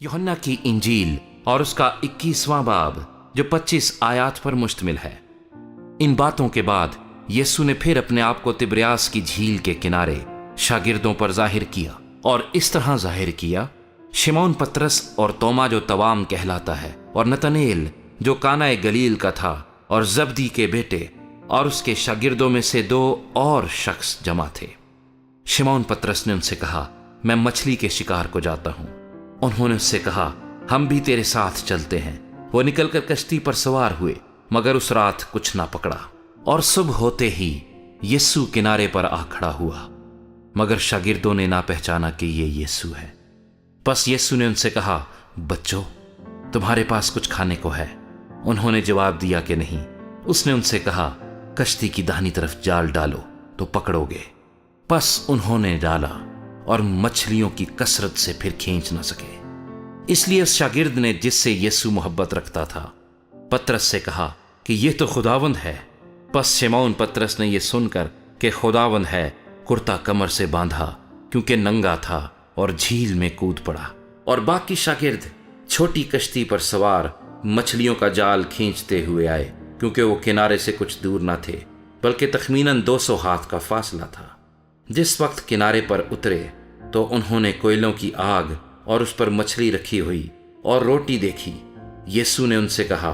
यूहन्ना की इंजील और उसका 21वां बाब जो 25 आयात पर मुश्तमिल है। इन बातों के बाद यीशु ने फिर अपने आप को तिब्रियास की झील के किनारे शागिर्दों पर जाहिर किया और इस तरह जाहिर किया। शिमोन पतरस और तोमा जो तवाम कहलाता है और नतनेल जो काना गलील का था और जब्दी के बेटे और उसके शागिर्दों में से 2 और शख्स जमा थे। शिमोन पतरस ने उनसे कहा, मैं मछली के शिकार को जाता हूं। उन्होंने उससे कहा, हम भी तेरे साथ चलते हैं। वो निकलकर कश्ती पर सवार हुए, मगर उस रात कुछ ना पकड़ा। और सुबह होते ही यीशु किनारे पर आ खड़ा हुआ, मगर शागिर्दों ने ना पहचाना कि ये यीशु है। बस यीशु ने उनसे कहा, बच्चों, तुम्हारे पास कुछ खाने को है? उन्होंने जवाब दिया कि नहीं। उसने उनसे कहा, कश्ती की दाहिनी तरफ जाल डालो तो पकड़ोगे। बस उन्होंने डाला और मछलियों की कसरत से फिर खींच न सके। इसलिए उस शागिर्द ने जिससे यीशु मोहब्बत रखता था पतरस से कहा कि यह तो खुदावंद है। बस शिमोन पतरस ने यह सुनकर कि खुदावंद है कुर्ता कमर से बांधा, क्योंकि नंगा था, और झील में कूद पड़ा। और बाकी शागिर्द छोटी कश्ती पर सवार मछलियों का जाल खींचते हुए आए, क्योंकि वो किनारे से कुछ दूर न थे, बल्कि तखमीनन 200 हाथ का फासला था। जिस वक्त किनारे पर उतरे तो उन्होंने कोयलों की आग और उस पर मछली रखी हुई और रोटी देखी। यीशु ने उनसे कहा,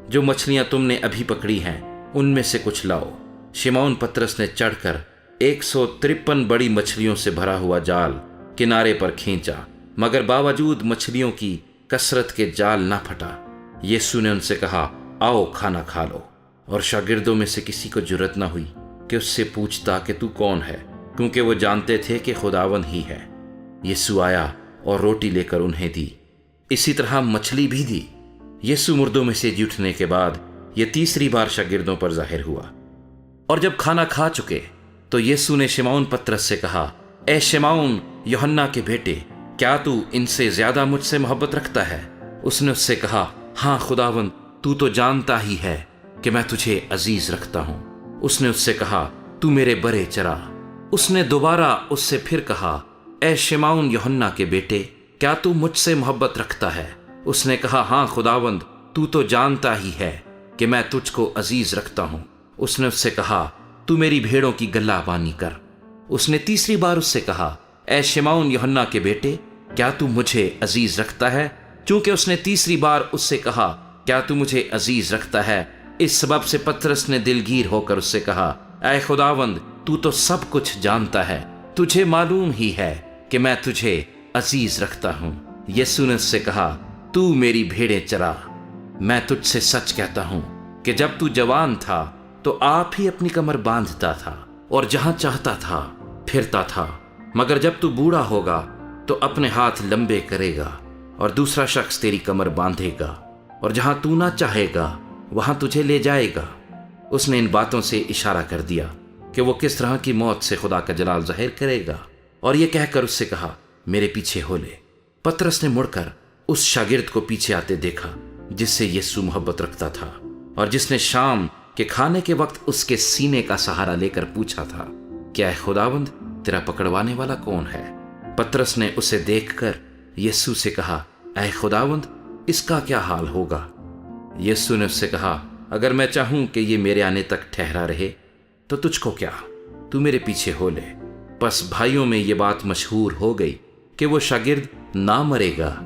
जो मछलियां तुमने अभी पकड़ी हैं उनमें से कुछ लाओ। शिमोन पतरस ने चढ़कर 153 बड़ी मछलियों से भरा हुआ जाल किनारे पर खींचा, मगर बावजूद मछलियों की कसरत के जाल ना फटा। यीशु ने उनसे कहा, आओ खाना खा लो। और शागिर्दों में से किसी को जुर्रत ना हुई कि उससे पूछता कि तू कौन है, क्योंकि वो जानते थे कि खुदावन ही है। यीशु आया और रोटी लेकर उन्हें दी। इसी तरह मछली भी दी। यीशु मुर्दों में से जी उठने के बाद ये तीसरी बार शागिर्दों पर जाहिर हुआ। और जब खाना खा चुके तो यीशु ने शिमोन पतरस से कहा, ए शिमोन यूहन्ना के बेटे, क्या तू इनसे ज्यादा मुझसे मोहब्बत रखता है? उसने उससे कहा, हाँ खुदावन, तू तो जानता ही है कि मैं तुझे अजीज रखता हूं। उसने उससे कहा, तू मेरे बरे चरा। उसने दोबारा उससे फिर कहा, ए शिमोन यूहन्ना के बेटे, क्या तू मुझसे मोहब्बत रखता है? उसने कहा, हाँ खुदावंद, तू तो जानता ही है कि मैं तुझको अजीज रखता हूं। उसने उससे कहा, तू मेरी भेड़ों की गल्लाबानी कर। उसने तीसरी बार उससे कहा, ए शिमोन यूहन्ना के बेटे, क्या तू मुझे अजीज रखता है? चूंकि उसने तीसरी बार उससे कहा, क्या तू मुझे अजीज रखता है, इस सबब से पतरस ने दिलगीर होकर उससे कहा, ऐ खुदावंद, तू तो सब कुछ जानता है, तुझे मालूम ही है कि मैं तुझे अजीज रखता हूं। यीशु ने उससे कहा, तू मेरी भेड़ें चरा। मैं तुझसे सच कहता हूं कि जब तू जवान था तो आप ही अपनी कमर बांधता था और जहां चाहता था फिरता था, मगर जब तू बूढ़ा होगा तो अपने हाथ लंबे करेगा और दूसरा शख्स तेरी कमर बांधेगा, और जहां तू ना चाहेगा वहां तुझे ले जाएगा। उसने इन बातों से इशारा कर दिया कि वो किस तरह की मौत से खुदा का जलाल जाहिर करेगा, और ये कहकर उससे कहा, मेरे पीछे हो ले। पतरस ने मुड़कर उस शागिर्द को पीछे आते देखा जिससे यीशु मोहब्बत रखता था और जिसने शाम के खाने के वक्त उसके सीने का सहारा लेकर पूछा था, क्या है खुदावंद, तेरा पकड़वाने वाला कौन है? पतरस ने उसे देखकर यीशु से कहा, ऐ खुदावंद, इसका क्या हाल होगा? यीशु ने उससे कहा, अगर मैं चाहूं कि ये मेरे आने तक ठहरा रहे तो तुझको क्या, तू मेरे पीछे हो ले। बस भाइयों में ये बात मशहूर हो गई कि वो शागिर्द ना मरेगा,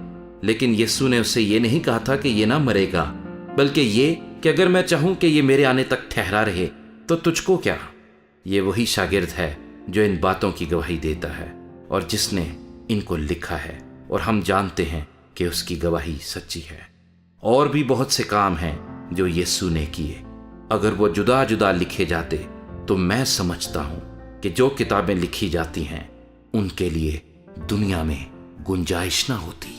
लेकिन यीशु ने उससे ये नहीं कहा था कि ये ना मरेगा, बल्कि ये कि अगर मैं चाहूं कि ये मेरे आने तक ठहरा रहे तो तुझको क्या। ये वही शागिर्द है जो इन बातों की गवाही देता है और जिसने इनको लिखा है, और हम जानते हैं कि उसकी गवाही सच्ची है। और भी बहुत से काम हैं जो यीशु ने किए। अगर वो जुदा जुदा लिखे जाते तो मैं समझता हूं कि जो किताबें लिखी जाती हैं उनके लिए दुनिया में गुंजाइश ना होती।